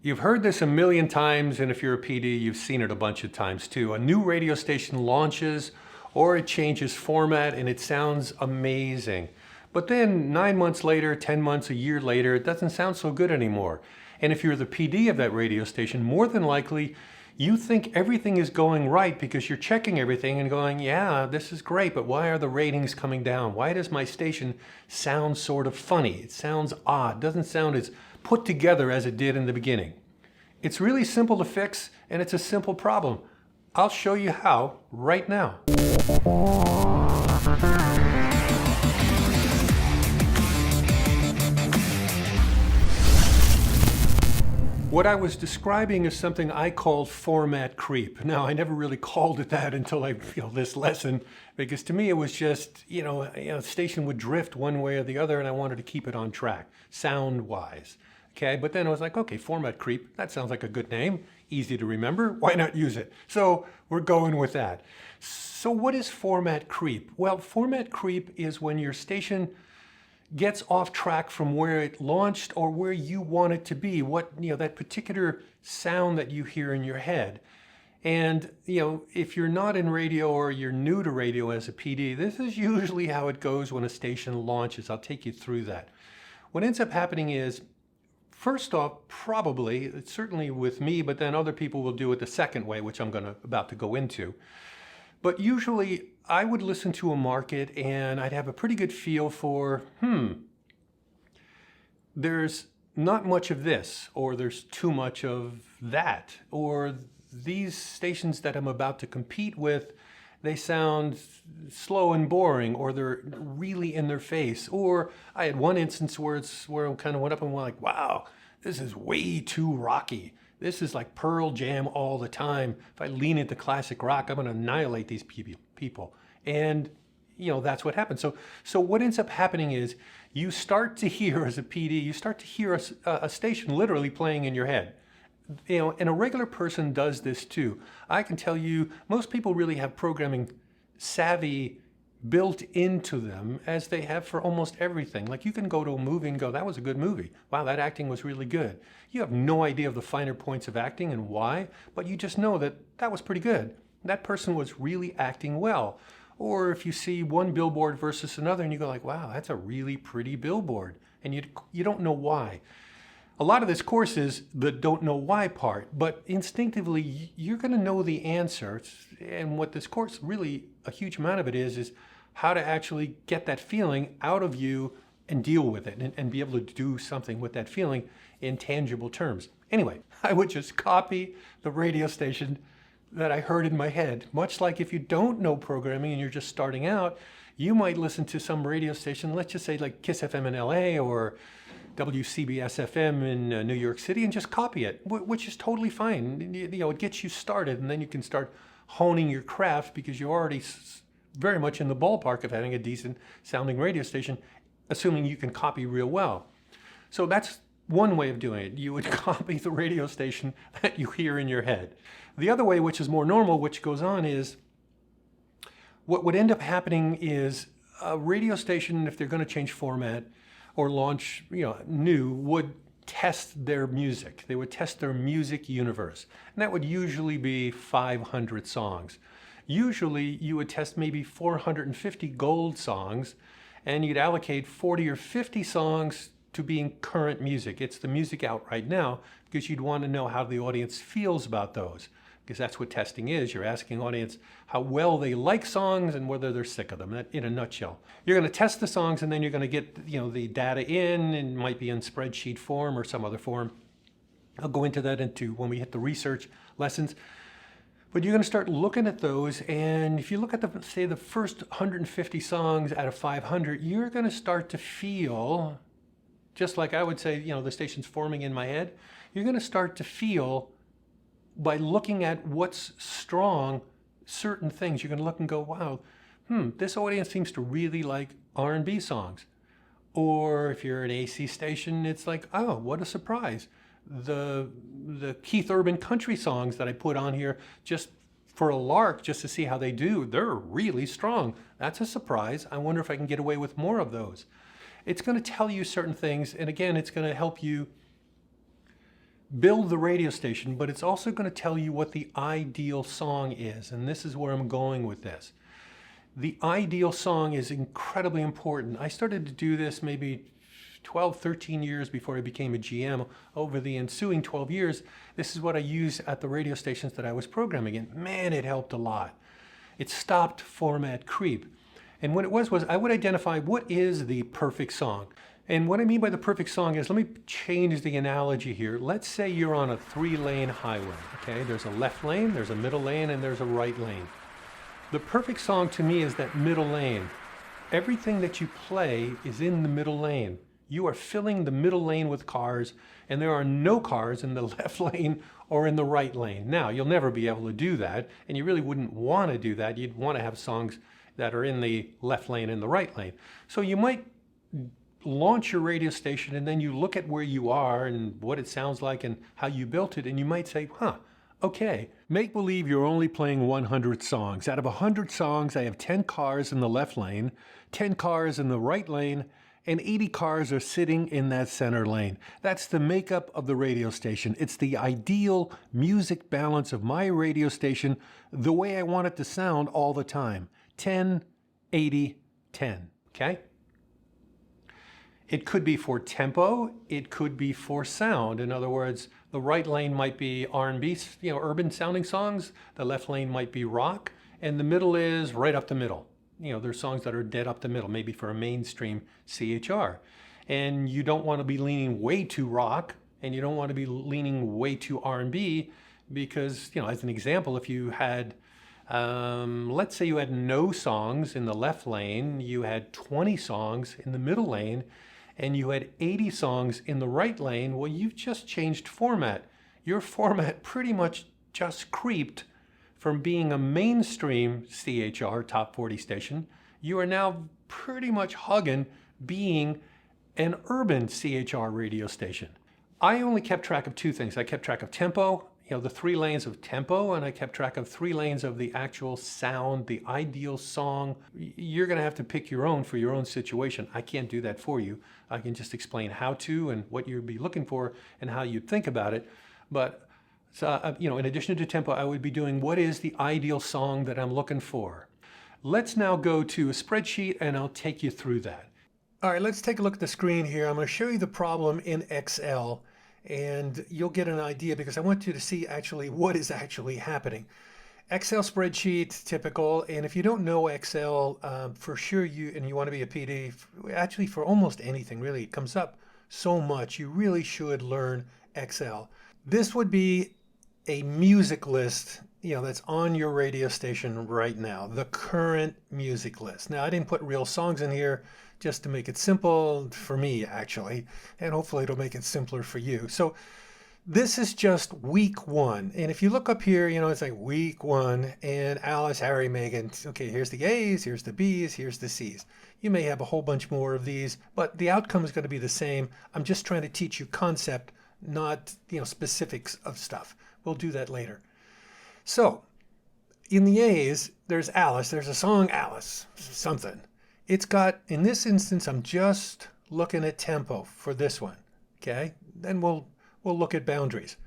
You've heard this a million times, and if you're a PD, you've seen it a bunch of times too. A new radio station launches or it changes format and it sounds amazing. But then 9 months later, 10 months, a year later, it doesn't sound so good anymore. And if you're the PD of that radio station, more than likely, you think everything is going right because you're checking everything and going, yeah, this is great, but why are the ratings coming down? Why does my station sound sort of funny? It sounds odd, doesn't sound as put together as it did in the beginning. It's really simple to fix, and it's a simple problem. I'll show you how right now. What I was describing is something I called format creep. Now, I never really called it that until this lesson, because to me it was just, the station would drift one way or the other, and I wanted to keep it on track, sound-wise. Okay, but then I was like, okay, format creep, that sounds like a good name, easy to remember, why not use it? So we're going with that. So what is format creep? Well, format creep is when your station gets off track from where it launched or where you want it to be, that particular sound that you hear in your head. And, if you're not in radio or you're new to radio as a PD, this is usually how it goes when a station launches. I'll take you through that. What ends up happening is, first off, probably, it's certainly with me, but then other people will do it the second way, which I'm about to go into. But usually I would listen to a market and I'd have a pretty good feel for, there's not much of this, or there's too much of that, or these stations that I'm about to compete with, they sound slow and boring, or they're really in their face. Or I had one instance where I kind of went up and went like, wow, this is way too rocky. This is like Pearl Jam all the time. If I lean into classic rock, I'm going to annihilate these people. And that's what happens. So what ends up happening is you start to hear, as a PD, you start to hear a station literally playing in your head. And a regular person does this too. I can tell you, most people really have programming savvy built into them, as they have for almost everything. Like, you can go to a movie and go, that was a good movie. Wow, that acting was really good. You have no idea of the finer points of acting and why, but you just know that was pretty good. That person was really acting well. Or if you see one billboard versus another and you go like, wow, that's a really pretty billboard. And you don't know why. A lot of this course is the don't know why part, but instinctively you're going to know the answer. And what this course really, a huge amount of it is how to actually get that feeling out of you and deal with it and be able to do something with that feeling in tangible terms. Anyway, I would just copy the radio station that I heard in my head. Much like if you don't know programming and you're just starting out, you might listen to some radio station, let's just say like Kiss FM in LA or WCBS FM in New York City, and just copy it, which is totally fine. It gets you started, and then you can start honing your craft because you're already very much in the ballpark of having a decent sounding radio station, assuming you can copy real well. So that's one way of doing it. You would copy the radio station that you hear in your head. The other way, which is more normal, which goes on, is what would end up happening is a radio station, if they're going to change format or launch new, would test their music. They would test their music universe. And that would usually be 500 songs. Usually you would test maybe 450 gold songs, and you'd allocate 40 or 50 songs to being current music. It's the music out right now, because you'd want to know how the audience feels about those. Because that's what testing is. You're asking audience how well they like songs and whether they're sick of them, that, in a nutshell. You're going to test the songs, and then you're going to get the data in, and it might be in spreadsheet form or some other form. I'll go into that when we hit the research lessons. But you're going to start looking at those, and if you look at the first 150 songs out of 500, you're going to start to feel, just like I would say, the station's forming in my head, you're going to start to feel by looking at what's strong, certain things. You're going to look and go, wow, this audience seems to really like R&B songs. Or if you're an AC station, it's like, oh, what a surprise. The Keith Urban country songs that I put on here just for a lark, just to see how they do, they're really strong. That's a surprise. I wonder if I can get away with more of those. It's going to tell you certain things, and again, it's going to help you build the radio station, but it's also going to tell you what the ideal song is. And this is where I'm going with this. The ideal song is incredibly important. I started to do this maybe 12, 13 years before I became a GM. Over the ensuing 12 years, this is what I used at the radio stations that I was programming in. Man, it helped a lot. It stopped format creep. And what it was I would identify what is the perfect song. And what I mean by the perfect song is, let me change the analogy here. Let's say you're on a 3-lane highway, okay? There's a left lane, there's a middle lane, and there's a right lane. The perfect song to me is that middle lane. Everything that you play is in the middle lane. You are filling the middle lane with cars, and there are no cars in the left lane or in the right lane. Now, you'll never be able to do that, and you really wouldn't want to do that. You'd want to have songs that are in the left lane and the right lane. So you might launch your radio station, and then you look at where you are and what it sounds like and how you built it, and you might say, okay, make believe you're only playing 100 songs. Out of 100 songs, I have 10 cars in the left lane, 10 cars in the right lane, and 80 cars are sitting in that center lane. That's the makeup of the radio station. It's the ideal music balance of my radio station, the way I want it to sound all the time. 10, 80, 10, okay? It could be for tempo, it could be for sound. In other words, the right lane might be R&B, urban sounding songs, the left lane might be rock, and the middle is right up the middle. There's songs that are dead up the middle, maybe for a mainstream CHR. And you don't want to be leaning way too rock, and you don't want to be leaning way too R&B, because, as an example, if you had, let's say you had no songs in the left lane, you had 20 songs in the middle lane, and you had 80 songs in the right lane, well, you've just changed format. Your format pretty much just creeped from being a mainstream CHR top 40 station. You are now pretty much hugging being an urban CHR radio station. I only kept track of two things. I kept track of tempo, the 3 lanes of tempo, and I kept track of 3 lanes of the actual sound, the ideal song. You're going to have to pick your own for your own situation. I can't do that for you. I can just explain how to and what you'd be looking for and how you'd think about it. But, in addition to tempo, I would be doing what is the ideal song that I'm looking for. Let's now go to a spreadsheet and I'll take you through that. All right, let's take a look at the screen here. I'm going to show you the problem in Excel, and you'll get an idea because I want you to see actually what is actually happening. Excel spreadsheet, typical, and if you don't know Excel, for sure you want to be a PD, actually for almost anything really, it comes up so much, you really should learn Excel. This would be a music list, that's on your radio station right now, the current music list. Now, I didn't put real songs in here just to make it simple for me, actually, and hopefully it'll make it simpler for you. So this is just week 1. And if you look up here, it's like week 1 and Alice, Harry, Megan. Okay, here's the A's, here's the B's, here's the C's. You may have a whole bunch more of these, but the outcome is going to be the same. I'm just trying to teach you concept, not, specifics of stuff. We'll do that later. So in the A's, there's Alice. There's a song, Alice, something. It's got, in this instance, I'm just looking at tempo for this one, okay? Then we'll look at boundaries.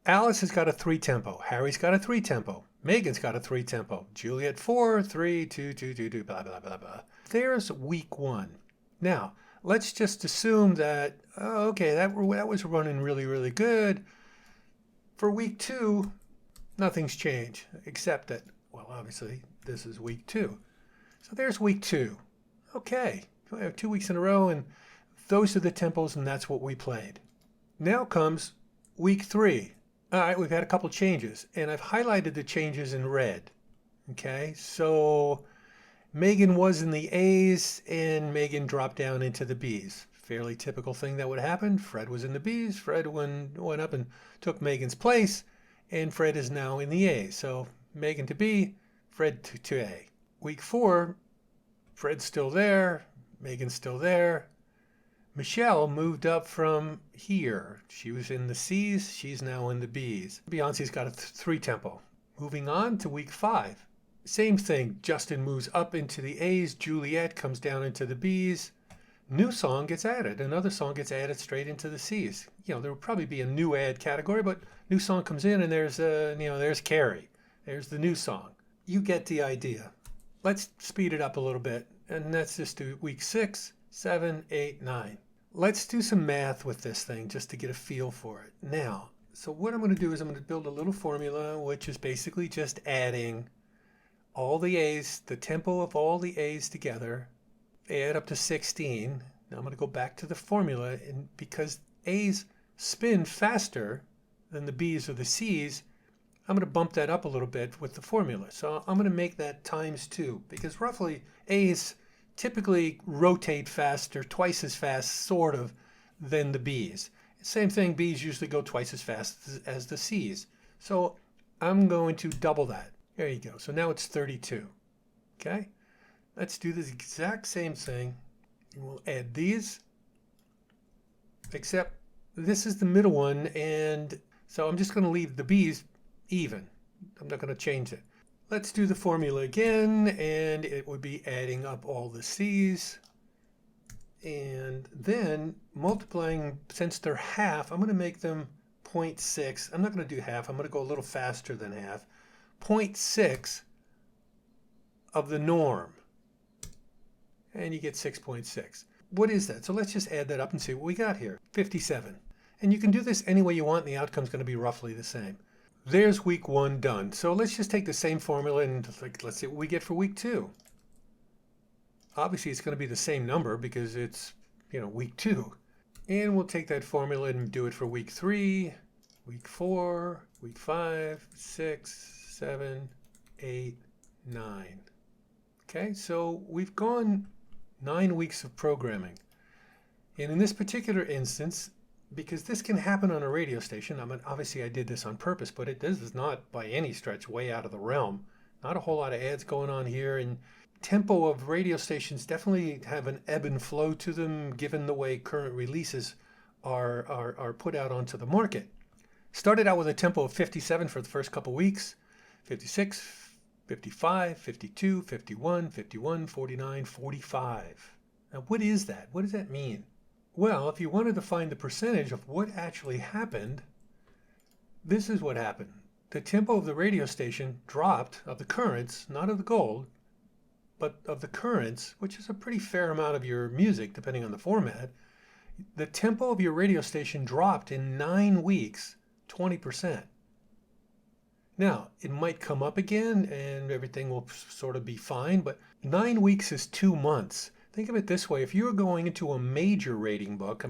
Alice has got a 3 tempo. Harry's got a 3 tempo. Megan's got a 3 tempo. Juliet 4, 3, 2, 2, 2, 2, blah, blah, blah, blah. There's week 1. Now, let's just assume that, that was running really, really good. For week 2, nothing's changed, except that, obviously, this is week 2. So there's week 2. Okay, we have 2 weeks in a row, and those are the tempos, and that's what we played. Now comes week 3. All right, we've had a couple changes, and I've highlighted the changes in red. Okay, so Megan was in the A's, and Megan dropped down into the B's. Fairly typical thing that would happen. Fred was in the B's. Fred went up and took Megan's place, and Fred is now in the A. So Megan to B, Fred to A. Week 4, Fred's still there, Megan's still there. Michelle moved up from here. She was in the C's, she's now in the B's. Beyonce's got a 3 tempo. Moving on to week 5. Same thing, Justin moves up into the A's, Juliet comes down into the B's. new song gets added. Another song gets added straight into the C's. There will probably be a new add category, but new song comes in and there's Carrie. There's the new song. You get the idea. Let's speed it up a little bit, and let's just do week 6, 7, 8, 9. Let's do some math with this thing just to get a feel for it. Now, so what I'm going to do is I'm going to build a little formula, which is basically just adding all the A's, the tempo of all the A's together, add up to 16. Now I'm going to go back to the formula, and because A's spin faster than the B's or the C's, I'm going to bump that up a little bit with the formula. So I'm going to make that times 2, because roughly A's typically rotate faster, twice as fast, sort of, than the B's. Same thing, B's usually go twice as fast as the C's. So I'm going to double that. There you go. So now it's 32. Okay? Let's do this exact same thing. We'll add these, except this is the middle one, and so I'm just going to leave the B's even. I'm not going to change it. Let's do the formula again, and it would be adding up all the C's, and then multiplying, since they're half, I'm going to make them 0.6. I'm not going to do half. I'm going to go a little faster than half. 0.6 of the norm. And you get 6.6. What is that? So let's just add that up and see what we got here. 57. And you can do this any way you want, and the outcome's going to be roughly the same. There's week 1 done. So let's just take the same formula and let's see what we get for week 2. Obviously, it's going to be the same number because it's, week 2. And we'll take that formula and do it for week 3, week 4, week 5, 6, 7, 8, 9. Okay, so we've gone 9 weeks of programming. And in this particular instance, because this can happen on a radio station, obviously I did this on purpose, but this is not by any stretch way out of the realm. Not a whole lot of ads going on here, and tempo of radio stations definitely have an ebb and flow to them given the way current releases are put out onto the market. Started out with a tempo of 57 for the first couple weeks, 56, 55, 52, 51, 51, 49, 45. Now what is that? What does that mean? Well, if you wanted to find the percentage of what actually happened, this is what happened. The tempo of the radio station dropped, of the currents, not of the gold, but of the currents, which is a pretty fair amount of your music, depending on the format. The tempo of your radio station dropped in 9 weeks, 20%. Now, it might come up again and everything will sort of be fine, but 9 weeks is 2 months. Think of it this way. If you're going into a major rating book,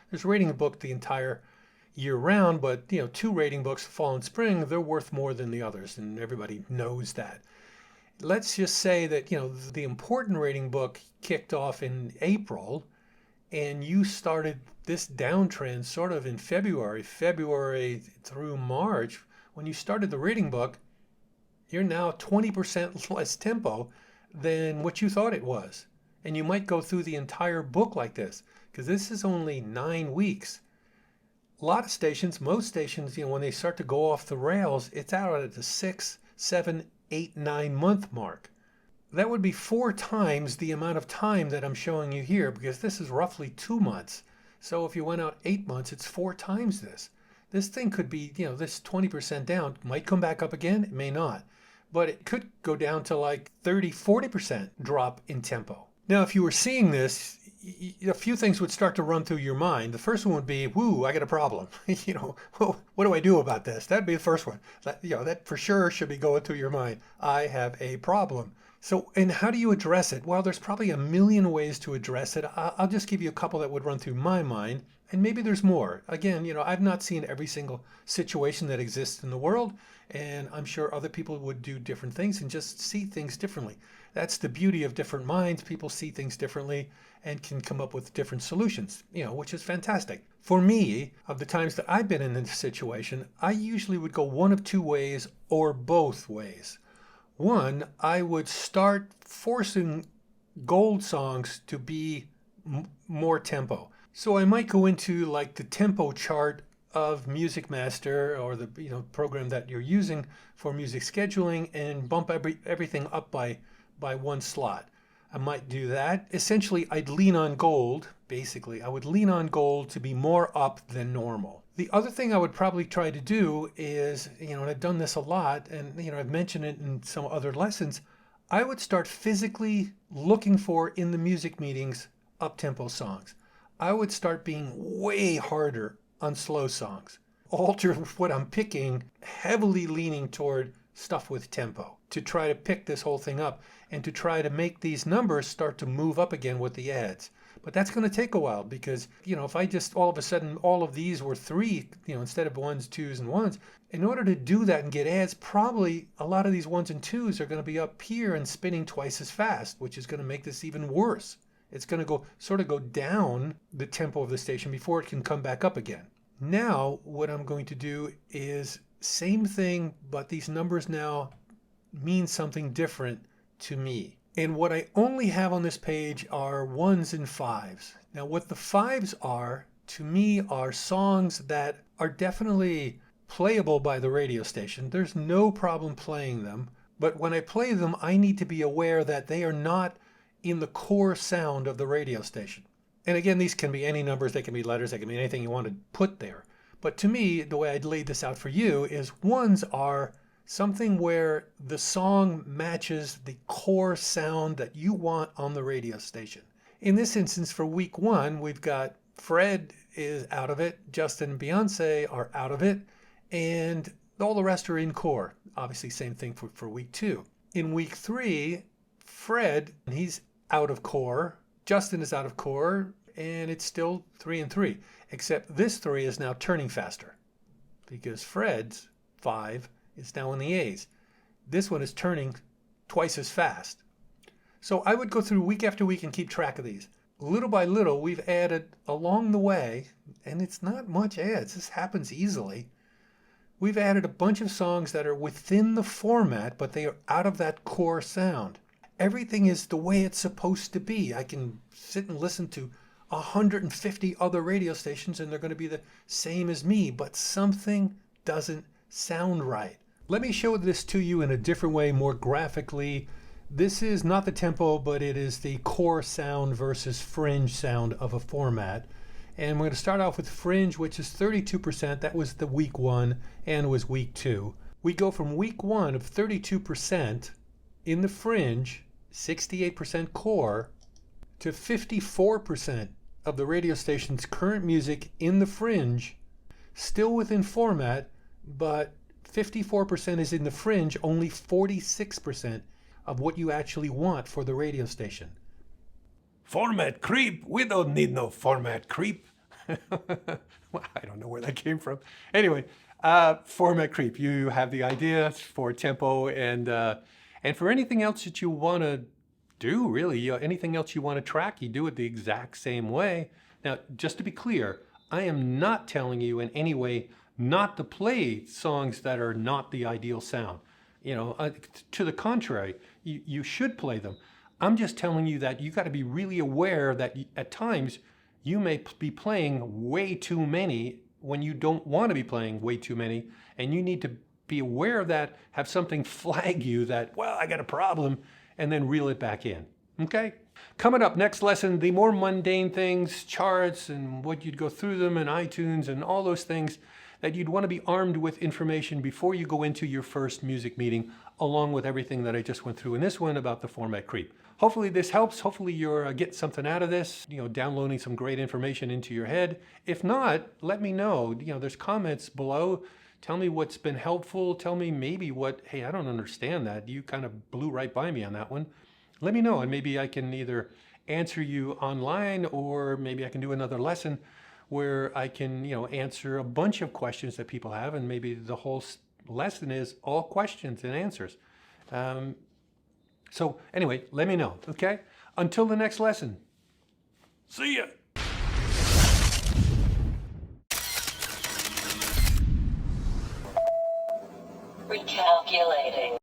there's a rating book the entire year round, but 2 rating books, fall and spring, they're worth more than the others, and everybody knows that. Let's just say that, the important rating book kicked off in April, and you started this downtrend sort of in February through March. When you started the rating book, you're now 20% less tempo than what you thought it was. And you might go through the entire book like this, because this is only 9 weeks. A lot of stations, most stations, when they start to go off the rails, it's out at the 6, 7, 8, 9 month mark. That would be 4 times the amount of time that I'm showing you here, because this is roughly 2 months. So if you went out 8 months, it's 4 times this. This thing could be, this 20% down, might come back up again, it may not. But it could go down to like 30, 40% drop in tempo. Now, if you were seeing this, a few things would start to run through your mind. The first one would be, whoo, I got a problem. What do I do about this? That'd be the first one. That for sure should be going through your mind. I have a problem. So, and how do you address it? Well, there's probably a million ways to address it. I'll just give you a couple that would run through my mind, and maybe there's more. Again, I've not seen every single situation that exists in the world, and I'm sure other people would do different things and just see things differently. That's the beauty of different minds. People see things differently and can come up with different solutions, which is fantastic. For me, of the times that I've been in this situation, I usually would go one of 2 ways or both ways. One, I would start forcing gold songs to be more tempo. So I might go into like the tempo chart of Music Master or the program that you're using for music scheduling and bump everything up by 1 slot. I might do that. Essentially, I'd lean on gold. Basically, I would lean on gold to be more up than normal. The other thing I would probably try to do is, and I've done this a lot, and, I've mentioned it in some other lessons, I would start physically looking for, in the music meetings, up-tempo songs. I would start being way harder on slow songs. Alter what I'm picking, heavily leaning toward stuff with tempo to try to pick this whole thing up and to try to make these numbers start to move up again with the adds. But that's going to take a while because, if I just all of a sudden all of these were 3, instead of 1s, 2s, and 1s, in order to do that and get adds, probably a lot of these 1s and 2s are going to be up here and spinning twice as fast, which is going to make this even worse. It's going to go down the tempo of the station before it can come back up again. Now, what I'm going to do is same thing, but these numbers now mean something different to me. And what I only have on this page are 1s and 5s. Now, what the 5s are, to me, are songs that are definitely playable by the radio station. There's no problem playing them. But when I play them, I need to be aware that they are not in the core sound of the radio station. And again, these can be any numbers, they can be letters, they can be anything you want to put there. But to me, the way I'd laid this out for you is 1s are something where the song matches the core sound that you want on the radio station. In this instance, for week 1, we've got Fred is out of it, Justin and Beyonce are out of it, and all the rest are in core. Obviously, same thing for week 2. In week 3, Fred, he's out of core, Justin is out of core, and it's still 3 and 3, except this 3 is now turning faster because Fred's 5 is now in the A's. This one is turning twice as fast. So I would go through week after week and keep track of these. Little by little, we've added along the way, and it's not much adds. This happens easily. We've added a bunch of songs that are within the format, but they are out of that core sound. Everything is the way it's supposed to be. I can sit and listen to 150 other radio stations and they're going to be the same as me, but something doesn't sound right. Let me show this to you in a different way, more graphically. This is not the tempo, but it is the core sound versus fringe sound of a format. And we're going to start off with Fringe, which is 32%. That was the week 1 and was week 2. We go from week 1 of 32% in the Fringe, 68% core, to 54% of the radio station's current music in the Fringe, still within format, but 54% is in the Fringe, only 46% of what you actually want for the radio station. Format creep? We don't need no format creep. Well, I don't know where that came from. Anyway, format creep. You have the idea for tempo and for anything else that you want to do, really. Anything else you want to track, you do it the exact same way. Now, just to be clear, I am not telling you in any way not to play songs that are not the ideal sound. To the contrary, you should play them. I'm just telling you that you got to be really aware that at times you may be playing way too many when you don't want to be playing way too many, and you need to be aware of that, have something flag you that, well, I got a problem, and then reel it back in. Okay? Coming up, next lesson, the more mundane things, charts and what you'd go through them in iTunes and all those things that you'd want to be armed with information before you go into your first music meeting, along with everything that I just went through in this one about the format creep. Hopefully this helps. Hopefully you're getting something out of this, downloading some great information into your head. If not, let me know. There's comments below. Tell me what's been helpful. Tell me maybe hey, I don't understand that. You kind of blew right by me on that one. Let me know, and maybe I can either answer you online, or maybe I can do another lesson where I can, answer a bunch of questions that people have, and maybe the whole lesson is all questions and answers. So anyway, let me know, okay? Until the next lesson. See ya! Recalculating.